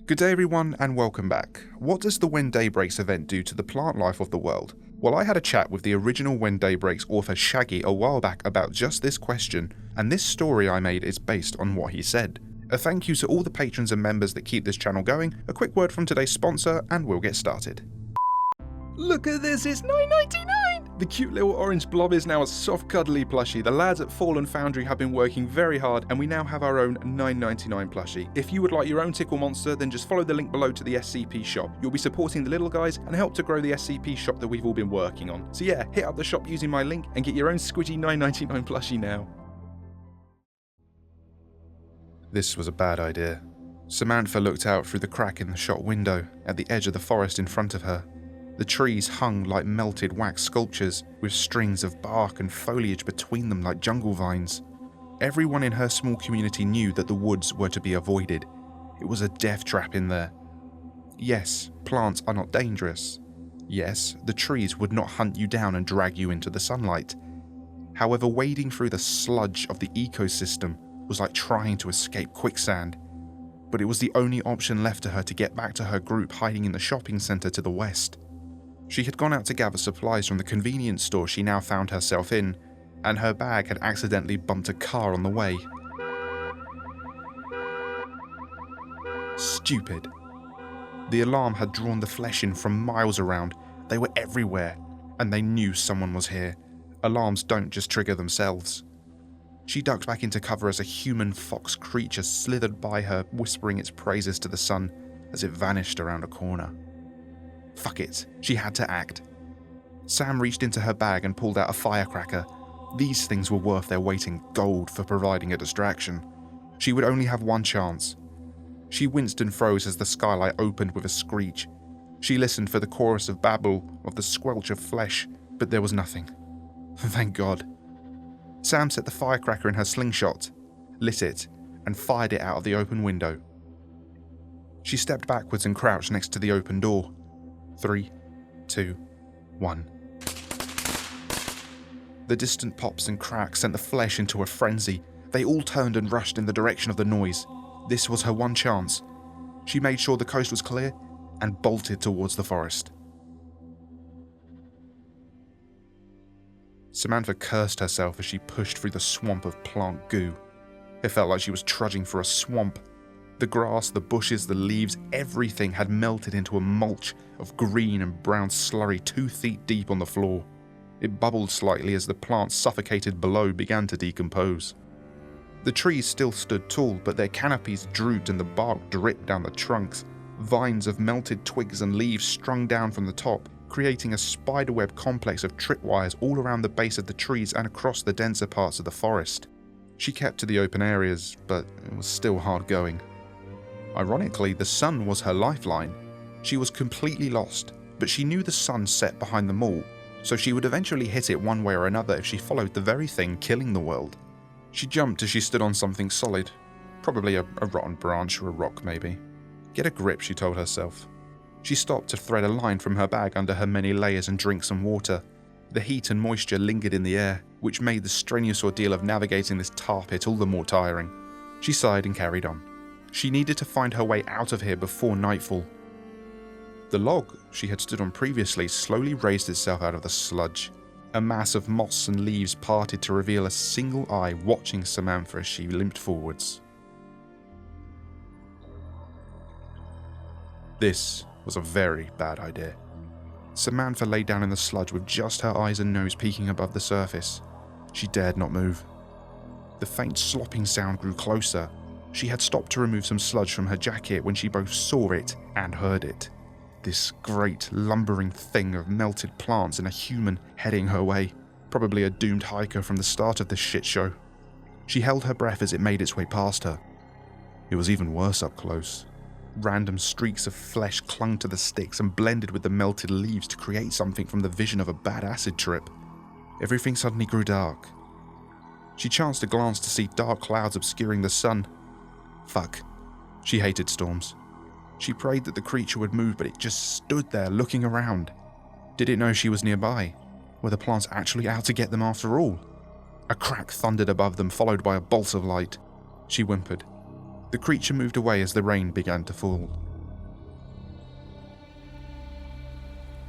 Good day everyone and welcome back. What does the When Day Breaks event do to the plant life of the world? Well, I had a chat with the original When Day Breaks author Shaggy a while back about just this question, and this story I made is based on what he said. A thank you to all the patrons and members that keep this channel going, a quick word from today's sponsor, and we'll get started. Look at this, it's $9.99! The cute little orange blob is now a soft cuddly plushie. The lads at Fallen Foundry have been working very hard and we now have our own $9.99 plushie. If you would like your own tickle monster, then just follow the link below to the SCP shop. You'll be supporting the little guys and help to grow the SCP shop that we've all been working on. So yeah, hit up the shop using my link and get your own squidgy $9.99 plushie now. This was a bad idea. Samantha looked out through the crack in the shop window at the edge of the forest in front of her. The trees hung like melted wax sculptures, with strings of bark and foliage between them like jungle vines. Everyone in her small community knew that the woods were to be avoided. It was a death trap in there. Yes, plants are not dangerous. Yes, the trees would not hunt you down and drag you into the sunlight. However, wading through the sludge of the ecosystem was like trying to escape quicksand. But it was the only option left to her to get back to her group hiding in the shopping centre to the west. She had gone out to gather supplies from the convenience store she now found herself in, and her bag had accidentally bumped a car on the way. Stupid. The alarm had drawn the flesh in from miles around. They were everywhere, and they knew someone was here. Alarms don't just trigger themselves. She ducked back into cover as a human fox creature slithered by her, whispering its praises to the sun as it vanished around a corner. Fuck it, she had to act. Sam reached into her bag and pulled out a firecracker. These things were worth their weight in gold for providing a distraction. She would only have one chance. She winced and froze as the skylight opened with a screech. She listened for the chorus of babble, of the squelch of flesh, but there was nothing. Thank God. Sam set the firecracker in her slingshot, lit it, and fired it out of the open window. She stepped backwards and crouched next to the open door. 3, 2, 1. The distant pops and cracks sent the flesh into a frenzy. They all turned and rushed in the direction of the noise. This was her one chance. She made sure the coast was clear and bolted towards the forest. Samantha cursed herself as she pushed through the swamp of plant goo. It felt like she was trudging through a swamp. The grass, the bushes, the leaves, everything had melted into a mulch of green and brown slurry 2 feet deep on the floor. It bubbled slightly as the plants suffocated below began to decompose. The trees still stood tall, but their canopies drooped and the bark dripped down the trunks. Vines of melted twigs and leaves strung down from the top, creating a spiderweb complex of tripwires all around the base of the trees and across the denser parts of the forest. She kept to the open areas, but it was still hard going. Ironically, the sun was her lifeline. She was completely lost, but she knew the sun set behind the mall, so she would eventually hit it one way or another if she followed the very thing killing the world. She jumped as she stood on something solid, probably a rotten branch or a rock maybe. Get a grip, she told herself. She stopped to thread a line from her bag under her many layers and drink some water. The heat and moisture lingered in the air, which made the strenuous ordeal of navigating this tar pit all the more tiring. She sighed and carried on. She needed to find her way out of here before nightfall. The log she had stood on previously slowly raised itself out of the sludge. A mass of moss and leaves parted to reveal a single eye watching Samantha as she limped forwards. This was a very bad idea. Samantha lay down in the sludge with just her eyes and nose peeking above the surface. She dared not move. The faint slopping sound grew closer. She had stopped to remove some sludge from her jacket when she both saw it and heard it. This great lumbering thing of melted plants and a human heading her way. Probably a doomed hiker from the start of this shit show. She held her breath as it made its way past her. It was even worse up close. Random streaks of flesh clung to the sticks and blended with the melted leaves to create something from the vision of a bad acid trip. Everything suddenly grew dark. She chanced a glance to see dark clouds obscuring the sun. Fuck. She hated storms. She prayed that the creature would move, but it just stood there looking around. Did it know she was nearby? Were the plants actually out to get them after all? A crack thundered above them, followed by a bolt of light. She whimpered. The creature moved away as the rain began to fall.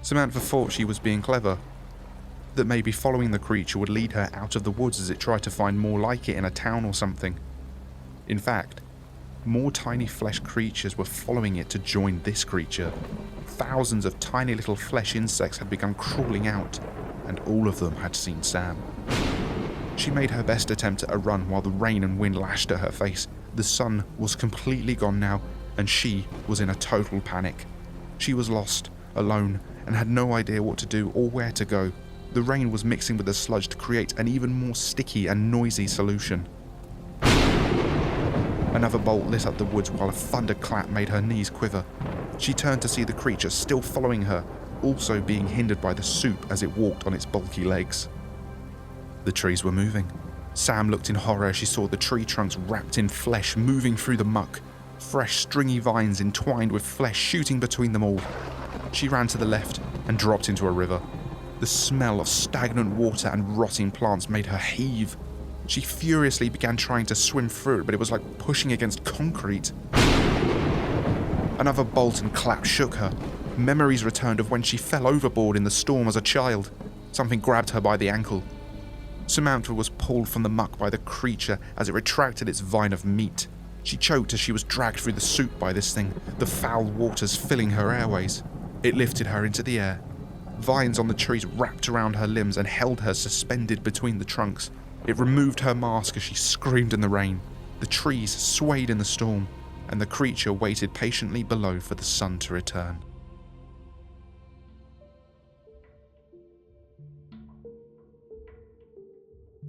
Samantha thought she was being clever, that maybe following the creature would lead her out of the woods as it tried to find more like it in a town or something. In fact, more tiny flesh creatures were following it to join this creature. Thousands of tiny little flesh insects had begun crawling out, and all of them had seen Sam. She made her best attempt at a run while the rain and wind lashed at her face. The sun was completely gone now, and she was in a total panic. She was lost, alone, and had no idea what to do or where to go. The rain was mixing with the sludge to create an even more sticky and noisy solution. Another bolt lit up the woods while a thunderclap made her knees quiver. She turned to see the creature still following her, also being hindered by the soup as it walked on its bulky legs. The trees were moving. Sam looked in horror as she saw the tree trunks wrapped in flesh moving through the muck, fresh stringy vines entwined with flesh shooting between them all. She ran to the left and dropped into a river. The smell of stagnant water and rotting plants made her heave. She furiously began trying to swim through it, but it was like pushing against concrete. Another bolt and clap shook her. Memories returned of when she fell overboard in the storm as a child. Something grabbed her by the ankle. Samantha was pulled from the muck by the creature as it retracted its vine of meat. She choked as she was dragged through the soup by this thing, the foul waters filling her airways. It lifted her into the air. Vines on the trees wrapped around her limbs and held her suspended between the trunks. It removed her mask as she screamed in the rain. The trees swayed in the storm, and the creature waited patiently below for the sun to return.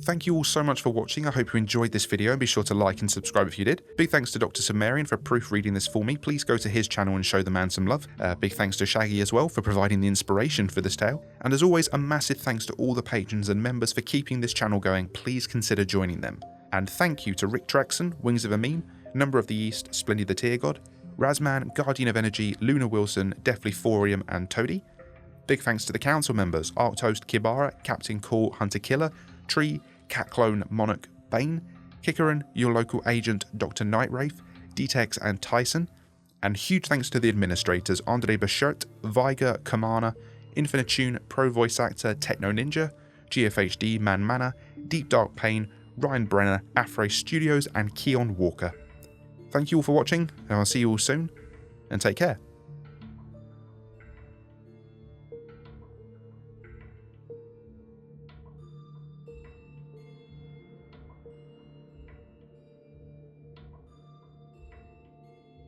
Thank you all so much for watching. I hope you enjoyed this video, and be sure to like and subscribe if you did. Big thanks to Dr. Sumerian for proofreading this for me. Please go to his channel and show the man some love. Big thanks to Shaggy as well for providing the inspiration for this tale. And as always, a massive thanks to all the patrons and members for keeping this channel going. Please consider joining them. And thank you to Rick Trexon, Wings of a Meme, Number of the East, Splendid the Tear God, Razman, Guardian of Energy, Luna Wilson, Deathly Thorium, and Toady. Big thanks to the council members, Arctoast Kibara, Captain Call, Hunter Killer, Tree, Cat Clone, Monarch, Bane, Kikaran, your local agent, Dr. Nightwraith, Dtex and Tyson, and huge thanks to the administrators, Andre Bachert, Viger, Kamana, Infinitune, Pro Voice Actor, Techno Ninja, GFHD, Man Mana, Deep Dark Pain, Ryan Brenner, Afro Studios, and Keon Walker. Thank you all for watching, and I'll see you all soon, and take care.